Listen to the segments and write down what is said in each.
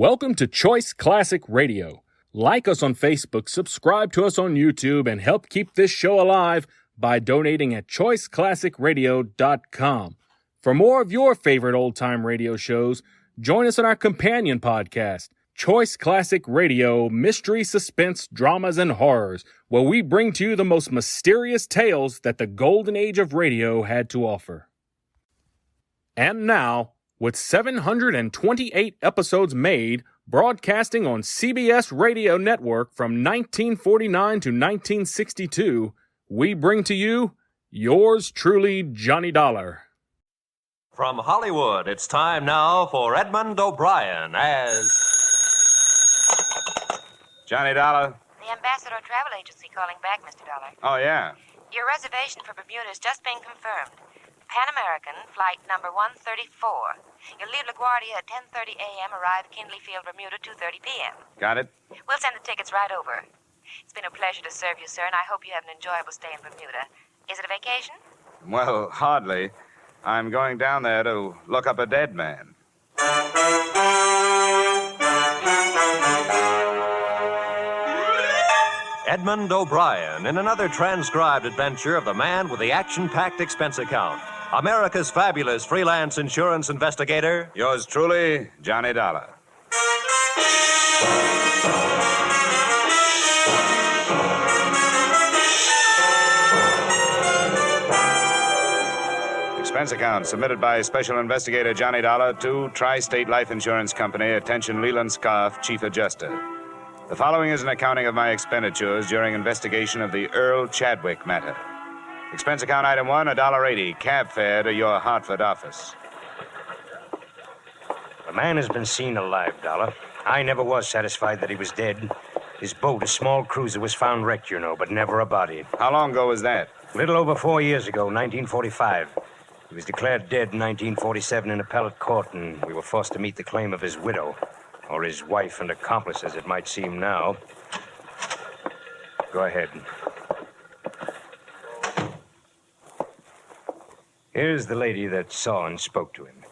Welcome to Choice Classic Radio. Like us on Facebook, subscribe to us on YouTube, and help keep this show alive by donating at choiceclassicradio.com. For more of your favorite old-time radio shows, join us on our companion podcast, Choice Classic Radio, Mystery, Suspense, Dramas, and Horrors, where we bring to you the most mysterious tales that the golden age of radio had to offer. And now, with 728 episodes made, broadcasting on CBS Radio Network from 1949 to 1962, we bring to you yours truly, Johnny Dollar. From Hollywood, it's time now for Edmund O'Brien as... Johnny Dollar? The Ambassador Travel Agency calling back, Mr. Dollar. Oh, yeah. Your reservation for Bermuda has just been confirmed. Pan American, flight number 134. You'll leave LaGuardia at 10:30 a.m., arrive at Kindley Field, Bermuda, 2:30 p.m. Got it? We'll send the tickets right over. It's been a pleasure to serve you, sir, and I hope you have an enjoyable stay in Bermuda. Is it a vacation? Well, hardly. I'm going down there to look up a dead man. Edmund O'Brien in another transcribed adventure of the man with the action-packed expense account. America's fabulous freelance insurance investigator. Yours truly, Johnny Dollar. Expense account submitted by Special Investigator Johnny Dollar to Tri-State Life Insurance Company. Attention, Leland Scarf, Chief Adjuster. The following is an accounting of my expenditures during investigation of the Earl Chadwick matter. Expense account item 1, $1.80, cab fare to your Hartford office. The man has been seen alive, Dollar. I never was satisfied that he was dead. His boat, a small cruiser, was found wrecked, you know, but never a body. How long ago was that? A little over 4 years ago, 1945. He was declared dead in 1947 in appellate court, and we were forced to meet the claim of his widow. Or his wife and accomplice, as it might seem now. Go ahead. Here's the lady that saw and spoke to him.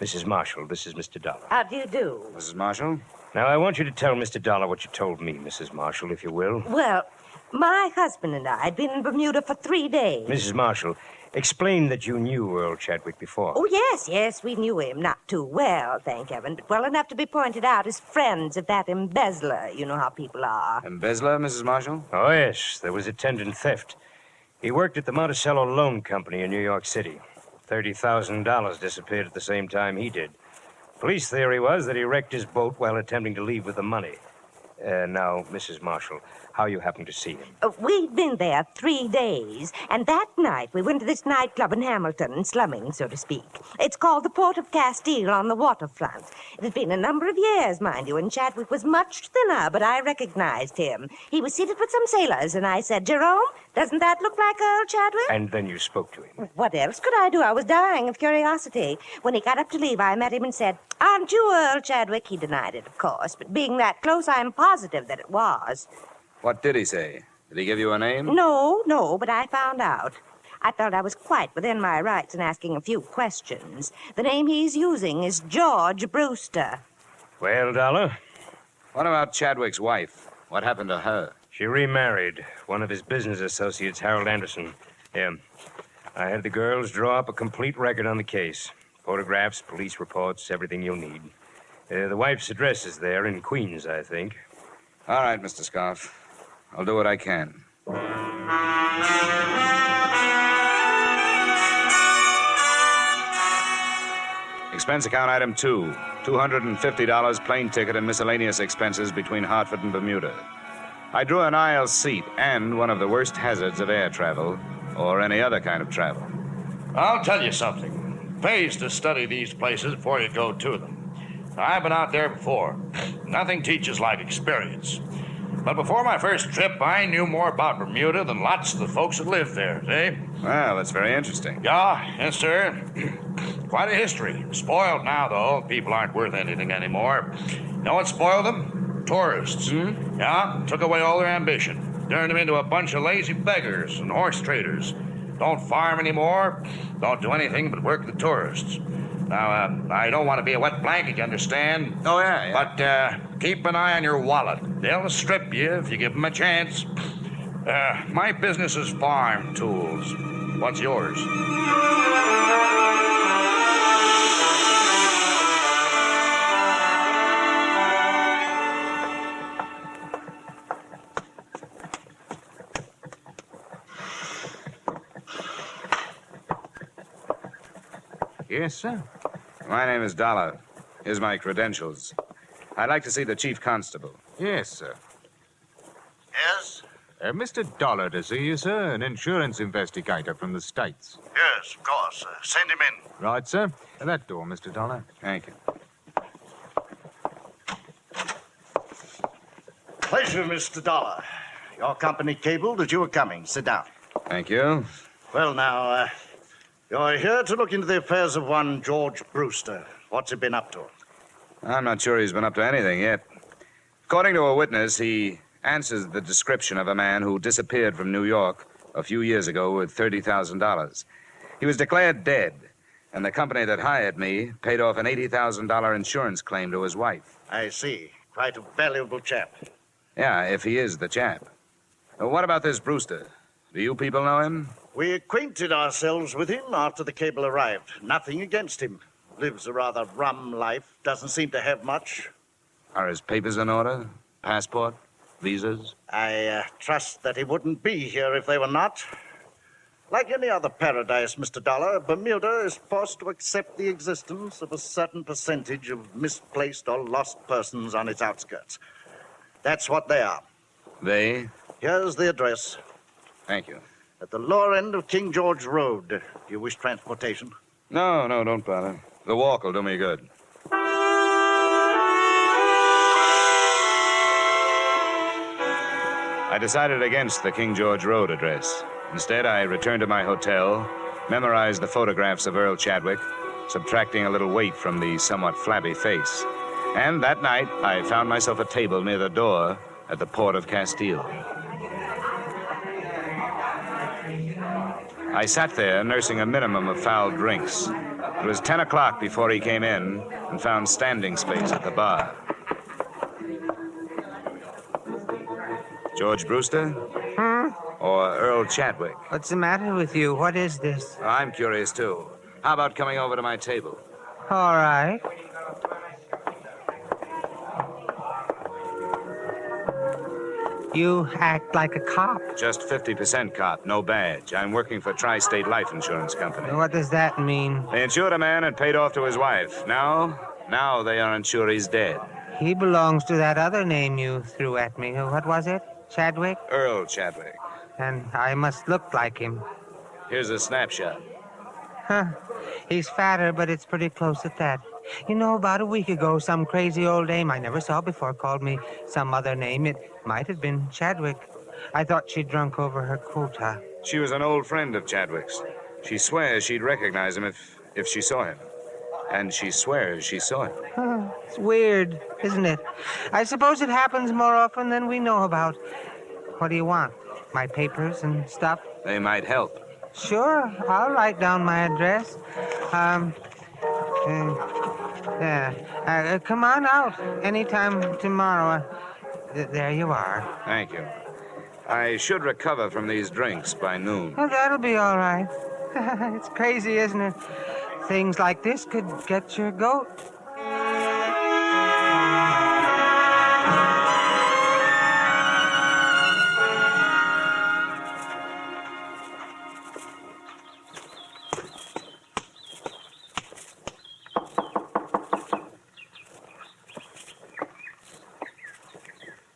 Mrs. Marshall, this is Mr. Dollar. How do you do? Mrs. Marshall? Now, I want you to tell Mr. Dollar what you told me, Mrs. Marshall, if you will. Well, my husband and I had been in Bermuda for 3 days. Mrs. Marshall, explain that you knew Earl Chadwick before. Oh, yes, we knew him. Not too well, thank heaven, but well enough to be pointed out as friends of that embezzler. You know how people are. Embezzler, Mrs. Marshall? Oh, yes, there was attendant theft. He worked at the Monticello Loan Company in New York City. $30,000 disappeared at the same time he did. Police theory was that he wrecked his boat while attempting to leave with the money. Now, Mrs. Marshall, how you happened to see him? We'd been there 3 days, and that night we went to this nightclub in Hamilton, slumming, so to speak. It's called the Port of Castile on the waterfront. It had been a number of years, mind you, and Chadwick was much thinner, but I recognized him. He was seated with some sailors, and I said, "Jerome, doesn't that look like Earl Chadwick?" And then you spoke to him. What else could I do? I was dying of curiosity. When he got up to leave, I met him and said, "Aren't you Earl Chadwick?" He denied it, of course, but being that close, I'm positive that it was. What did he say? Did he give you a name? No, but I found out. I felt I was quite within my rights in asking a few questions. The name he's using is George Brewster. Well, Dollar? What about Chadwick's wife? What happened to her? She remarried one of his business associates, Harold Anderson. Yeah. I had the girls draw up a complete record on the case. Photographs, police reports, everything you'll need. The wife's address is there in Queens, I think. All right, Mr. Scarf. I'll do what I can. Expense account item 2, $250 plane ticket and miscellaneous expenses between Hartford and Bermuda. I drew an aisle seat and one of the worst hazards of air travel, or any other kind of travel. I'll tell you something. It pays to study these places before you go to them. I've been out there before. Nothing teaches like experience. But before my first trip, I knew more about Bermuda than lots of the folks that live there, see? Well, that's very interesting. Yeah, yes, sir. Quite a history. Spoiled now, though. People aren't worth anything anymore. You know what spoiled them? Tourists. Yeah, took away all their ambition. Turned them into a bunch of lazy beggars and horse traders. Don't farm anymore. Don't do anything but work the tourists. Now, I don't want to be a wet blanket, you understand? Oh, yeah. But keep an eye on your wallet. They'll strip you if you give them a chance. My business is farm tools. What's yours? Yes, sir. My name is Dollar. Here's my credentials. I'd like to see the chief constable. Yes, sir. Yes? Mr. Dollar to see you, sir, an insurance investigator from the States. Yes, of course. Send him in. Right, sir. That door, Mr. Dollar. Thank you. Pleasure, Mr. Dollar. Your company cabled that you were coming. Sit down. Thank you. Well, now, you're here to look into the affairs of one George Brewster. What's he been up to? I'm not sure he's been up to anything yet. According to a witness, he answers the description of a man who disappeared from New York a few years ago with $30,000. He was declared dead, and the company that hired me paid off an $80,000 insurance claim to his wife. I see. Quite a valuable chap. Yeah, if he is the chap. What about this Brewster? Do you people know him? We acquainted ourselves with him after the cable arrived. Nothing against him. Lives a rather rum life. Doesn't seem to have much. Are his papers in order? Passport? Visas? I trust that he wouldn't be here if they were not. Like any other paradise, Mr. Dollar, Bermuda is forced to accept the existence of a certain percentage of misplaced or lost persons on its outskirts. That's what they are. They? Here's the address. Thank you. At the lower end of King George Road. Do you wish transportation? No, don't bother. The walk will do me good. I decided against the King George Road address. Instead, I returned to my hotel, memorized the photographs of Earl Chadwick, subtracting a little weight from the somewhat flabby face. And that night, I found myself a table near the door at the port of Castile. I sat there nursing a minimum of foul drinks. It was 10 o'clock before he came in and found standing space at the bar. George Brewster? Or Earl Chadwick? What's the matter with you? What is this? I'm curious, too. How about coming over to my table? All right. You act like a cop. Just 50% cop, no badge. I'm working for Tri-State Life Insurance Company. What does that mean? They insured a man and paid off to his wife. Now they are unsure he's dead. He belongs to that other name you threw at me. What was it? Chadwick? Earl Chadwick. And I must look like him. Here's a snapshot. Huh. He's fatter, but it's pretty close at that. You know, about a week ago, some crazy old dame I never saw before called me some other name. It might have been Chadwick. I thought she'd drunk over her quota. She was an old friend of Chadwick's. She swears she'd recognize him if she saw him. And she swears she saw him. Huh. It's weird, isn't it? I suppose it happens more often than we know about. What do you want? My papers and stuff? They might help. Sure, I'll write down my address. Come on out anytime tomorrow. There you are. Thank you. I should recover from these drinks by noon. Well, that'll be all right. It's crazy, isn't it? Things like this could get your goat.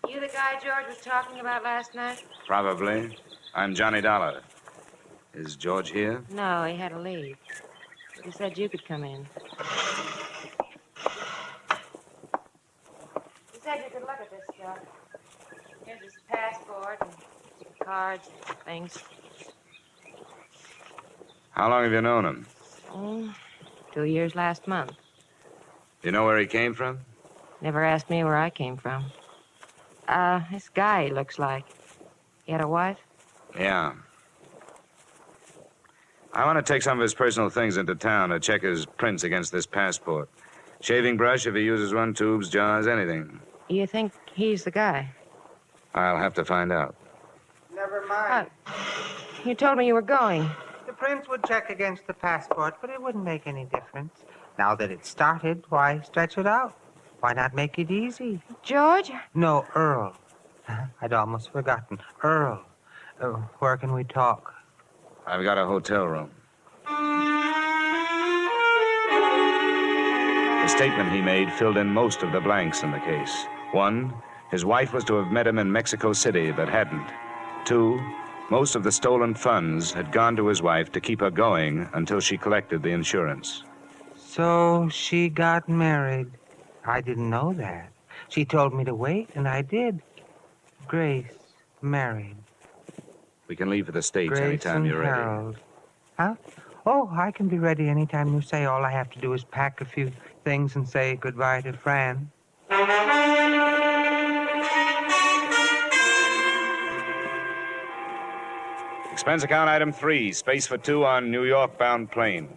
You the guy George was talking about last night? Probably. I'm Johnny Dollar. Is George here? No, he had to leave. He said you could come in. He said you could look at this stuff. Here's his passport and cards and things. How long have you known him? 2 years last month. You know where he came from? Never asked me where I came from. This guy, he looks like. He had a wife? Yeah. I want to take some of his personal things into town to check his prints against this passport. Shaving brush if he uses one, tubes, jars, anything. You think he's the guy? I'll have to find out. Never mind. You told me you were going. The prince would check against the passport, but it wouldn't make any difference. Now that it's started, why stretch it out? Why not make it easy? George? No, Earl. I'd almost forgotten. Earl. Where can we talk? I've got a hotel room. The statement he made filled in most of the blanks in the case. 1, his wife was to have met him in Mexico City, but hadn't. 2, most of the stolen funds had gone to his wife to keep her going until she collected the insurance. So she got married. I didn't know that. She told me to wait, and I did. Grace married. We can leave for the States Grace anytime and you're ready. Harold. Huh? Oh, I can be ready anytime you say. All I have to do is pack a few things and say goodbye to Fran. Expense account item 3, space for 2 on New York-bound plane.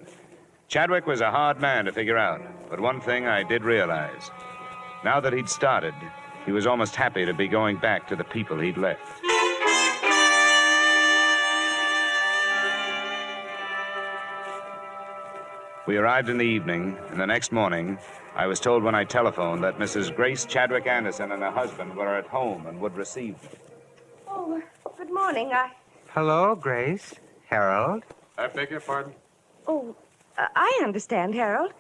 Chadwick was a hard man to figure out, but one thing I did realize. Now that he'd started, he was almost happy to be going back to the people he'd left. We arrived in the evening, and the next morning, I was told when I telephoned that Mrs. Grace Chadwick Anderson and her husband were at home and would receive me. Oh, good morning. Hello, Grace. Harold. I beg your pardon? I understand, Harold.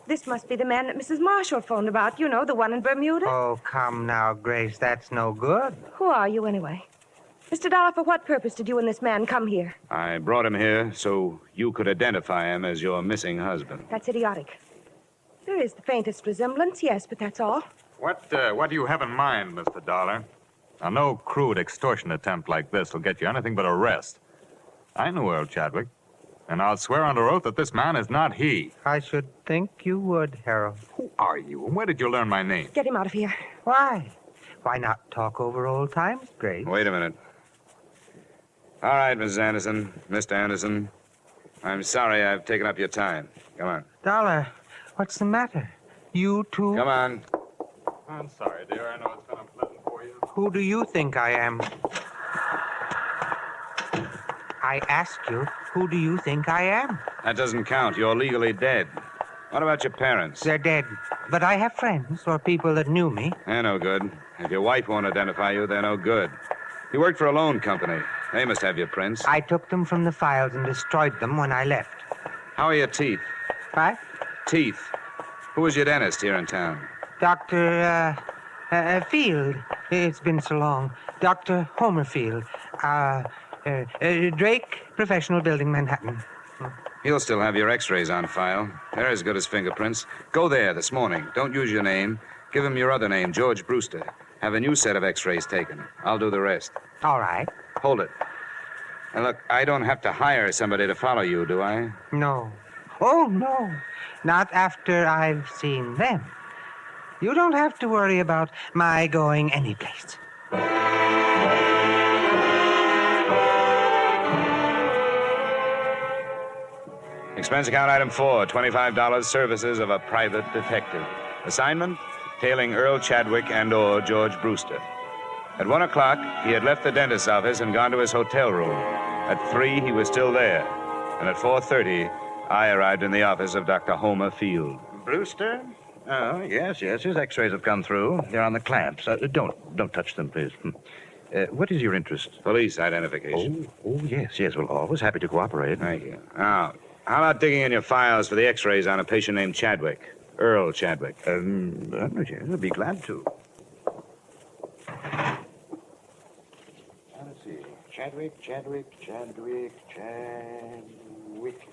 This must be the man that Mrs. Marshall phoned about. You know, the one in Bermuda. Oh, come now, Grace. That's no good. Who are you, anyway? Mr. Dollar, for what purpose did you and this man come here? I brought him here so you could identify him as your missing husband. That's idiotic. There is the faintest resemblance, yes, but that's all. What do you have in mind, Mr. Dollar? Now, no crude extortion attempt like this will get you anything but arrest. I knew Earl Chadwick, and I'll swear under oath that this man is not he. I should think you would, Harold. Who are you, and where did you learn my name? Get him out of here. Why? Why not talk over old times, Grace? Wait a minute. All right, Mrs. Anderson, Mr. Anderson. I'm sorry I've taken up your time. Come on. Dollar, what's the matter? You too? Come on. I'm sorry, dear. I know it's been unpleasant for you. Who do you think I am? I ask you, who do you think I am? That doesn't count. You're legally dead. What about your parents? They're dead. But I have friends or people that knew me. They're no good. If your wife won't identify you, they're no good. You worked for a loan company. They must have your prints. I took them from the files and destroyed them when I left. How are your teeth? What? Teeth. Who was your dentist here in town? Dr. Field. It's been so long. Dr. Homer Field. Drake, Professional Building, Manhattan. He'll still have your x-rays on file. They're as good as fingerprints. Go there this morning. Don't use your name. Give him your other name, George Brewster. Have a new set of x-rays taken. I'll do the rest. All right. Hold it. Now, look, I don't have to hire somebody to follow you, do I? No. Oh, no. Not after I've seen them. You don't have to worry about my going anyplace. Expense account item 4, $25 services of a private detective. Assignment, tailing Earl Chadwick and/or George Brewster. At 1 o'clock, he had left the dentist's office and gone to his hotel room. At 3, he was still there. And at 4:30, I arrived in the office of Dr. Homer Field. Brewster? Oh, yes. His x-rays have come through. They're on the clamps. Don't touch them, please. What is your interest? Police identification. Oh, yes. Well, always happy to cooperate. Thank you. Now, how about digging in your files for the x-rays on a patient named Chadwick? Earl Chadwick. Yes, I'd be glad to. Let's see. Chadwick.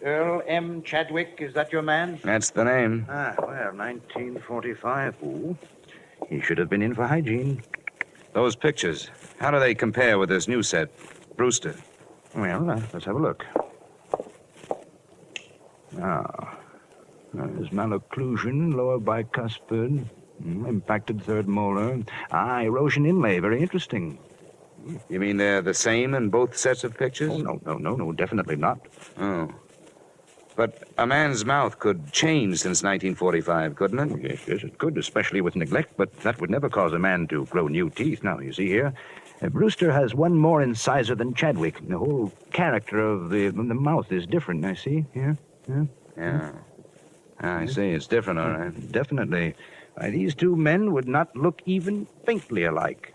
Earl M. Chadwick, is that your man? That's the name. Ah, well, 1945. Ooh, he should have been in for hygiene. Those pictures, how do they compare with this new set? Brewster. Well, let's have a look. Ah, there's malocclusion, lower bicuspid, impacted third molar. Ah, erosion inlay, very interesting. You mean they're the same in both sets of pictures? Oh, no, definitely not. Oh. But a man's mouth could change since 1945, couldn't it? Yes, it could, especially with neglect, but that would never cause a man to grow new teeth. Now, you see here, Brewster has one more incisor than Chadwick. The whole character of the mouth is different, I see. Here. Yeah. I see. It's different, all right. Definitely. Why, these two men would not look even faintly alike.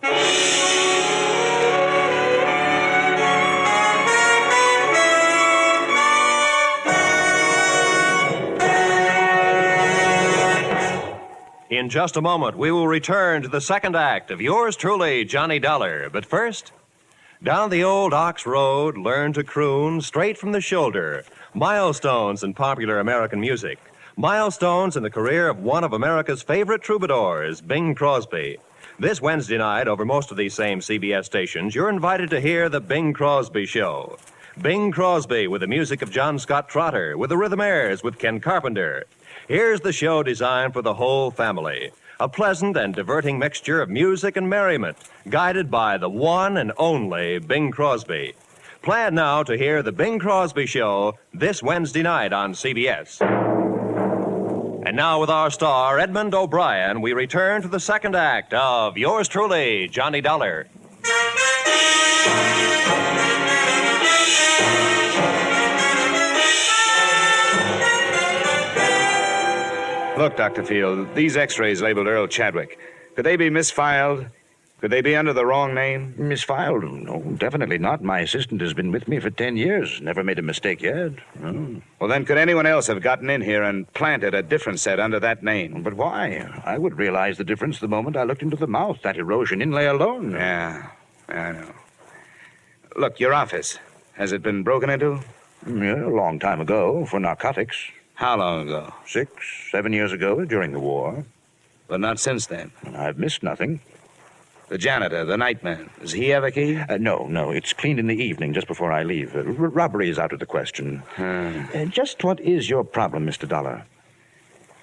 In just a moment, we will return to the second act of yours truly, Johnny Dollar. But first, down the old Ox Road, learn to croon straight from the shoulder. Milestones in popular American music. Milestones in the career of one of America's favorite troubadours, Bing Crosby. This Wednesday night, over most of these same CBS stations, you're invited to hear The Bing Crosby Show. Bing Crosby with the music of John Scott Trotter, with the Rhythmaires, with Ken Carpenter. Here's the show designed for the whole family. A pleasant and diverting mixture of music and merriment, guided by the one and only Bing Crosby. Plan now to hear The Bing Crosby Show this Wednesday night on CBS. And now with our star, Edmund O'Brien, we return to the second act of yours truly, Johnny Dollar. Look, Dr. Field, these x-rays labeled Earl Chadwick. Could they be misfiled? Could they be under the wrong name? Misfiled? No, definitely not. My assistant has been with me for 10 years. Never made a mistake yet. Oh. Well, then could anyone else have gotten in here and planted a different set under that name? But why? I would realize the difference the moment I looked into the mouth. That erosion inlay alone. Yeah, I know. Look, your office. Has it been broken into? Yeah, a long time ago, for narcotics. How long ago? 6, 7 years ago, during the war. But not since then. I've missed nothing. The janitor, the nightman, does he have a key? No. It's cleaned in the evening, just before I leave. Robbery is out of the question. Just what is your problem, Mr. Dollar?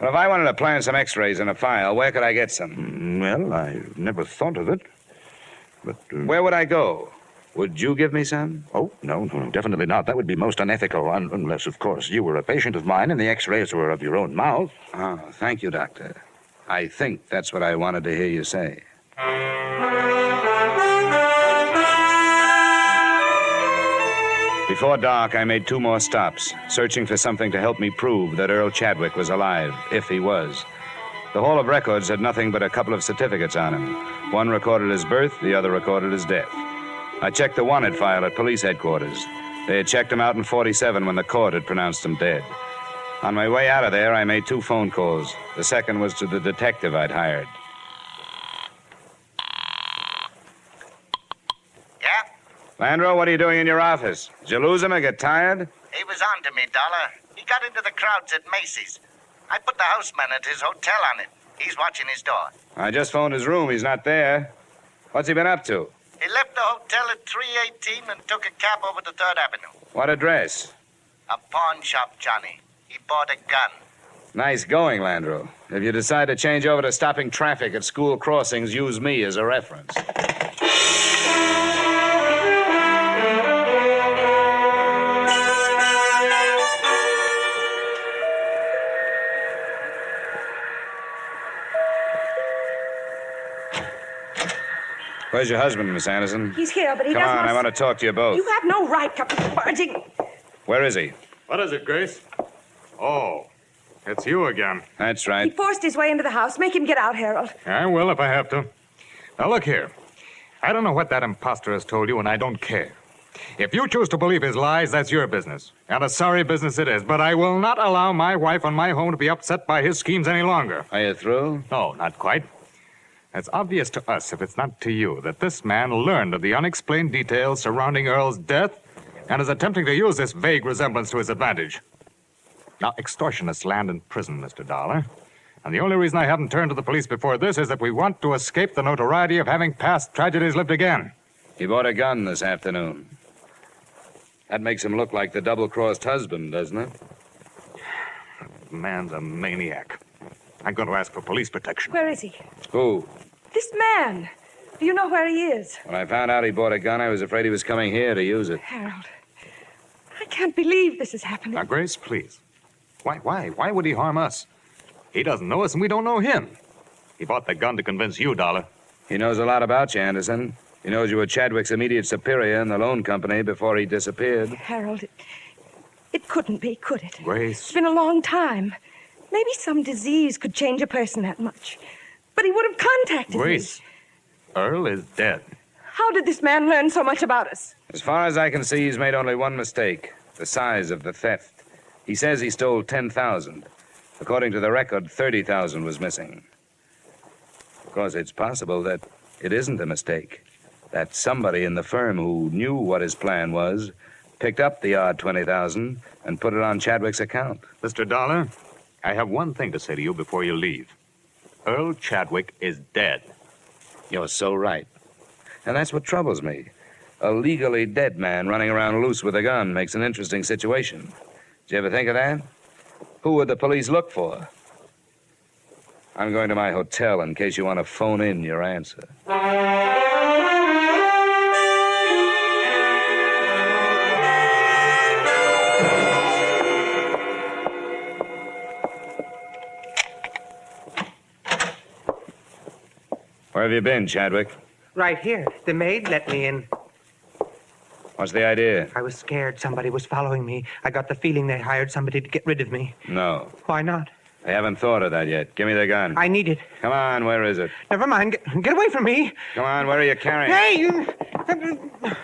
Well, if I wanted to plant some x-rays in a file, where could I get some? Well, I never thought of it. But... Where would I go? Would you give me some? Oh, no, definitely not. That would be most unethical, unless, of course, you were a patient of mine and the x-rays were of your own mouth. Oh, thank you, Doctor. I think that's what I wanted to hear you say. Before dark, I made 2 more stops, searching for something to help me prove that Earl Chadwick was alive, if he was. The Hall of Records had nothing but a couple of certificates on him. One recorded his birth, the other recorded his death. I checked the wanted file at police headquarters. They had checked him out in 47 when the court had pronounced him dead. On my way out of there, I made 2 phone calls. The second was to the detective I'd hired. Yeah? Landro, what are you doing in your office? Did you lose him or get tired? He was on to me, Dollar. He got into the crowds at Macy's. I put the houseman at his hotel on it. He's watching his door. I just phoned his room. He's not there. What's he been up to? He left the hotel at 318 and took a cab over to 3rd Avenue. What address? A pawn shop, Johnny. He bought a gun. Nice going, Landro. If you decide to change over to stopping traffic at school crossings, use me as a reference. Where's your husband, Miss Anderson? He's here, but he Come doesn't on, I want to talk to you both. You have no right to barging. Where is he? What is it, Grace? Oh, it's you again. That's He right. forced his way into the house. Make him get out, Harold. I will if I have to. Now, look here. I don't know what that imposter has told you, and I don't care. If you choose to believe his lies, that's your business. And a sorry business it is. But I will not allow my wife and my home to be upset by his schemes any longer. Are you through? No, not quite. It's obvious to us, if it's not to you, that this man learned of the unexplained details surrounding Earl's death and is attempting to use this vague resemblance to his advantage. Now, extortionists land in prison, Mr. Dollar. And the only reason I haven't turned to the police before this is that we want to escape the notoriety of having past tragedies lived again. He bought a gun this afternoon. That makes him look like the double-crossed husband, doesn't it? The man's a maniac. I'm going to ask for police protection. Where is he? Who? This man. Do you know where he is? When I found out he bought a gun, I was afraid he was coming here to use it. Harold, I can't believe this is happening. Now, Grace, please. Why? Why would he harm us? He doesn't know us, and we don't know him. He bought the gun to convince you, Dollar. He knows a lot about you, Anderson. He knows you were Chadwick's immediate superior in the loan company before he disappeared. Harold, it couldn't be, could it? Grace. It's been a long time. Maybe some disease could change a person that much. But he would have contacted Grace. me. Earl is dead. How did this man learn so much about us? As far as I can see, he's made only one mistake. The size of the theft. He says he stole 10,000. According to the record, 30,000 was missing. Of course, it's possible that it isn't a mistake. That somebody in the firm who knew what his plan was picked up the odd 20,000 and put it on Chadwick's account. Mr. Dollar, I have one thing to say to you before you leave. Earl Chadwick is dead. You're so right. And that's what troubles me. A legally dead man running around loose with a gun makes an interesting situation. Did you ever think of that? Who would the police look for? I'm going to my hotel in case you want to phone in your answer. Where have you been, Chadwick? Right here. The maid let me in. What's the idea? I was scared somebody was following me. I got the feeling they hired somebody to get rid of me. No. Why not? I haven't thought of that yet. Give me the gun. I need it. Come on, where is it? Never mind. Get away from me. Come on, where are you carrying it? Hey, you...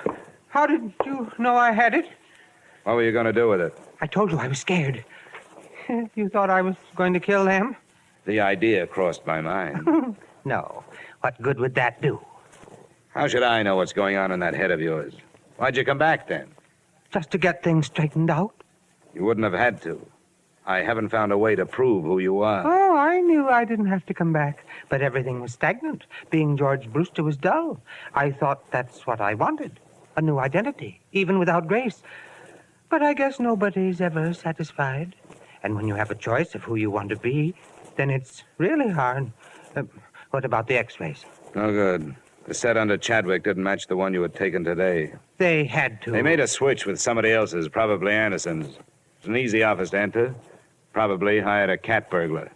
How did you know I had it? What were you going to do with it? I told you I was scared. You thought I was going to kill them? The idea crossed my mind. No. What good would that do? How should I know what's going on in that head of yours? Why'd you come back then? Just to get things straightened out. You wouldn't have had to. I haven't found a way to prove who you are. Oh, I knew I didn't have to come back. But everything was stagnant. Being George Brewster was dull. I thought that's what I wanted. A new identity, even without Grace. But I guess nobody's ever satisfied. And when you have a choice of who you want to be, then it's really hard. What about the x-rays? No good. The set under Chadwick didn't match the one you had taken today. They had to. They made a switch with somebody else's, probably Anderson's. It's an easy office to enter. Probably hired a cat burglar.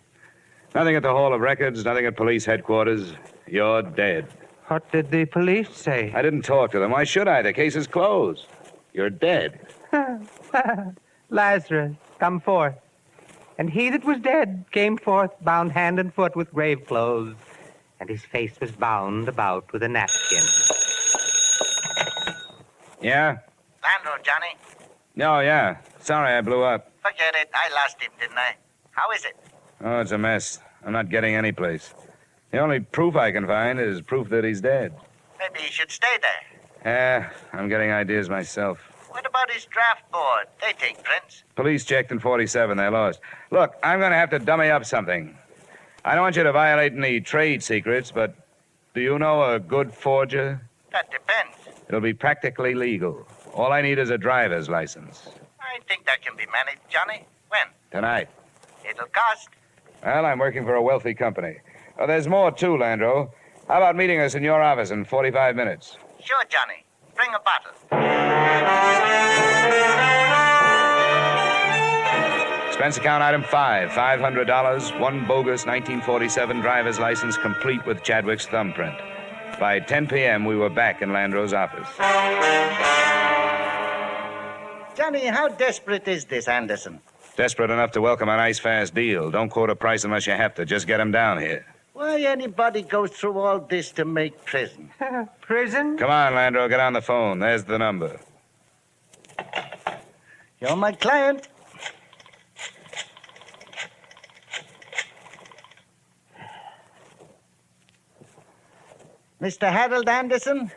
Nothing at the Hall of Records, nothing at police headquarters. You're dead. What did the police say? I didn't talk to them. Why should I? The case is closed. You're dead. Lazarus, come forth. And he that was dead came forth, bound hand and foot with grave clothes, and his face was bound about with a napkin. Yeah? Landro, Johnny. Oh, yeah. Sorry I blew up. Forget it. I lost him, didn't I? How is it? Oh, it's a mess. I'm not getting any place. The only proof I can find is proof that he's dead. Maybe he should stay there. Yeah, I'm getting ideas myself. What about his draft board? They take prints. Police checked in 47. They're lost. Look, I'm going to have to dummy up something. I don't want you to violate any trade secrets, but do you know a good forger? That depends. It'll be practically legal. All I need is a driver's license. I think that can be managed, Johnny. When? Tonight. It'll cost. Well, I'm working for a wealthy company. Oh, there's more, too, Landro. How about meeting us in your office in 45 minutes? Sure, Johnny. Bring a bottle. Expense account item 5, $500, one bogus 1947 driver's license complete with Chadwick's thumbprint. By 10 p.m., we were back in Landro's office. Johnny, how desperate is this Anderson? Desperate enough to welcome a nice, fast deal. Don't quote a price unless you have to. Just get him down here. Why anybody goes through all this to make prison? Prison? Come on, Landro, get on the phone. There's the number. You're my client. Mr. Harold Anderson?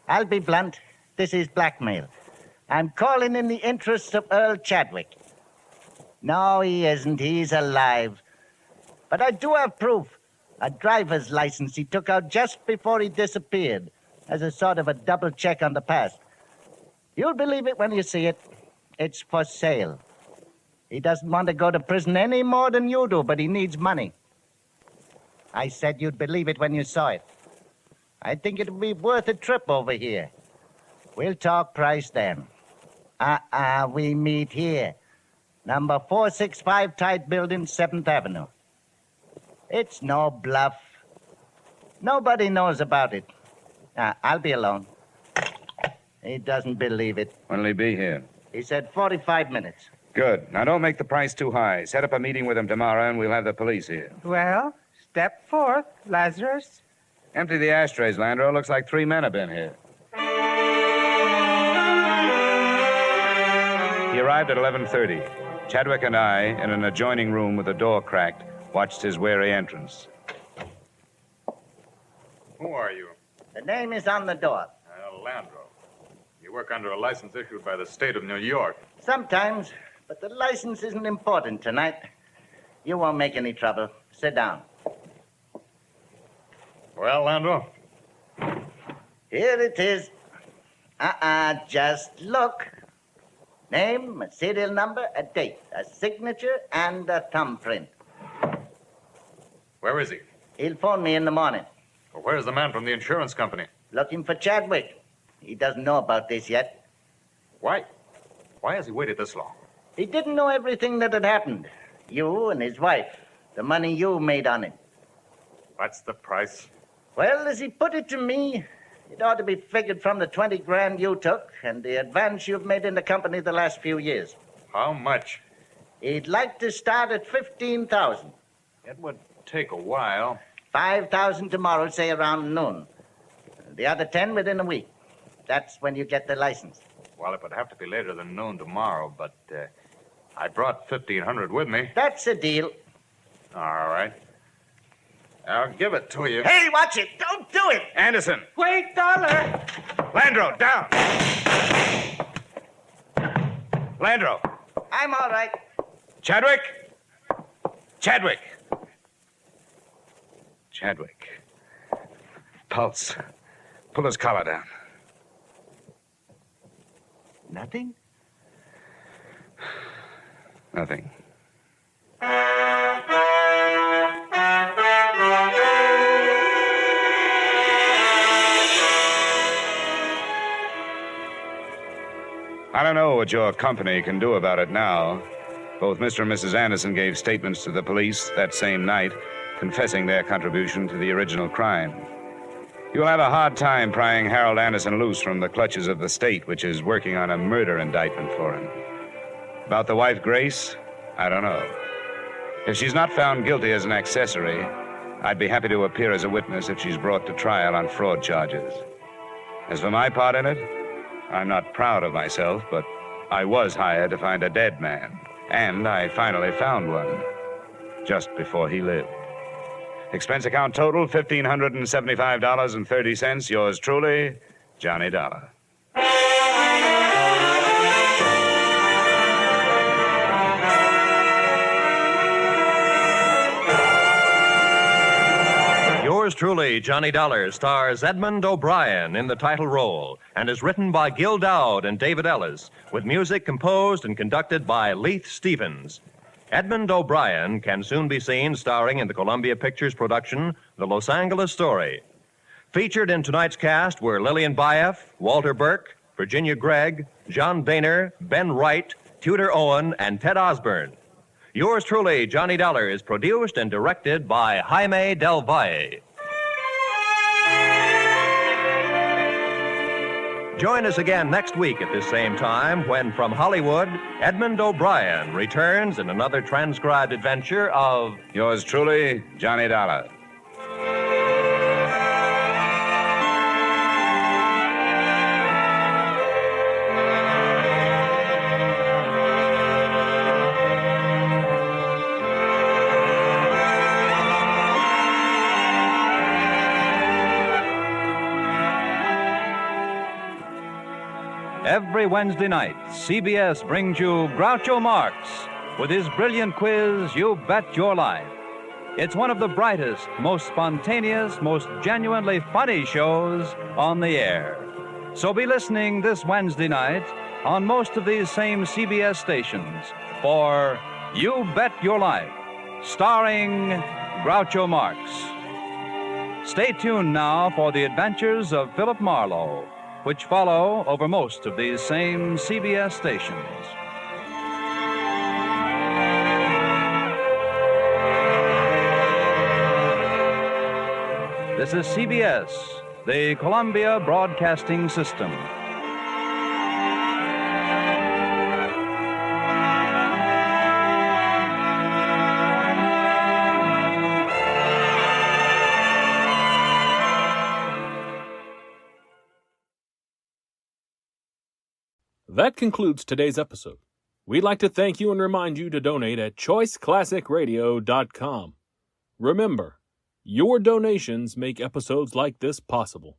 I'll be blunt. This is blackmail. I'm calling in the interests of Earl Chadwick. No, he isn't. He's alive. But I do have proof. A driver's license he took out just before he disappeared, as a sort of a double check on the past. You'll believe it when you see it. It's for sale. He doesn't want to go to prison any more than you do, but he needs money. I said you'd believe it when you saw it. I think it'll be worth a trip over here. We'll talk price then. We meet here. Number 465 Tide Building, 7th Avenue. It's no bluff. Nobody knows about it. I'll be alone. He doesn't believe it. When'll he be here? He said 45 minutes. Good. Now, don't make the price too high. Set up a meeting with him tomorrow, and we'll have the police here. Well, step forth, Lazarus. Empty the ashtrays, Landro. Looks like 3 men have been here. He arrived at 11:30. Chadwick and I, in an adjoining room with the door cracked, watched his wary entrance. Who are you? The name is on the door. Landro. You work under a license issued by the state of New York. Sometimes, but the license isn't important tonight. You won't make any trouble. Sit down. Well, Landro? Here it is. Just look. Name, a serial number, a date, a signature, and a thumbprint. Where is he? He'll phone me in the morning. Well, where's the man from the insurance company? Looking for Chadwick. He doesn't know about this yet. Why? Why has he waited this long? He didn't know everything that had happened. You and his wife. The money you made on it. What's the price? Well, as he put it to me, it ought to be figured from the 20 grand you took and the advance you've made in the company the last few years. How much? He'd like to start at 15,000. It would take a while. 5,000 tomorrow, say around noon. The other 10 within a week. That's when you get the license. Well, it would have to be later than noon tomorrow, but I brought 1,500 with me. That's a deal. All right. I'll give it to you. Hey, watch it. Don't do it. Anderson! Wait, Dollar! Landro, down! Landro! I'm all right. Chadwick! Chadwick! Chadwick. Pulse. Pull his collar down. Nothing? Nothing. I don't know what your company can do about it now. Both Mr. and Mrs. Anderson gave statements to the police that same night, confessing their contribution to the original crime. You'll have a hard time prying Harold Anderson loose from the clutches of the state, which is working on a murder indictment for him. About the wife, Grace, I don't know. If she's not found guilty as an accessory, I'd be happy to appear as a witness if she's brought to trial on fraud charges. As for my part in it, I'm not proud of myself, but I was hired to find a dead man, and I finally found one, just before he lived. Expense account total, $1,575.30. Yours truly, Johnny Dollar. Yours truly, Johnny Dollar, stars Edmund O'Brien in the title role and is written by Gil Dowd and David Ellis, with music composed and conducted by Leith Stevens. Edmund O'Brien can soon be seen starring in the Columbia Pictures production, The Los Angeles Story. Featured in tonight's cast were Lillian Baeff, Walter Burke, Virginia Gregg, John Daner, Ben Wright, Tudor Owen, and Ted Osborne. Yours truly, Johnny Dollar, is produced and directed by Jaime Del Valle. Join us again next week at this same time when, from Hollywood, Edmund O'Brien returns in another transcribed adventure of Yours truly, Johnny Dollar. Every Wednesday night, CBS brings you Groucho Marx with his brilliant quiz, You Bet Your Life. It's one of the brightest, most spontaneous, most genuinely funny shows on the air. So be listening this Wednesday night on most of these same CBS stations for You Bet Your Life, starring Groucho Marx. Stay tuned now for the adventures of Philip Marlowe, which follow over most of these same CBS stations. This is CBS, the Columbia Broadcasting System. That concludes today's episode. We'd like to thank you and remind you to donate at choiceclassicradio.com. Remember, your donations make episodes like this possible.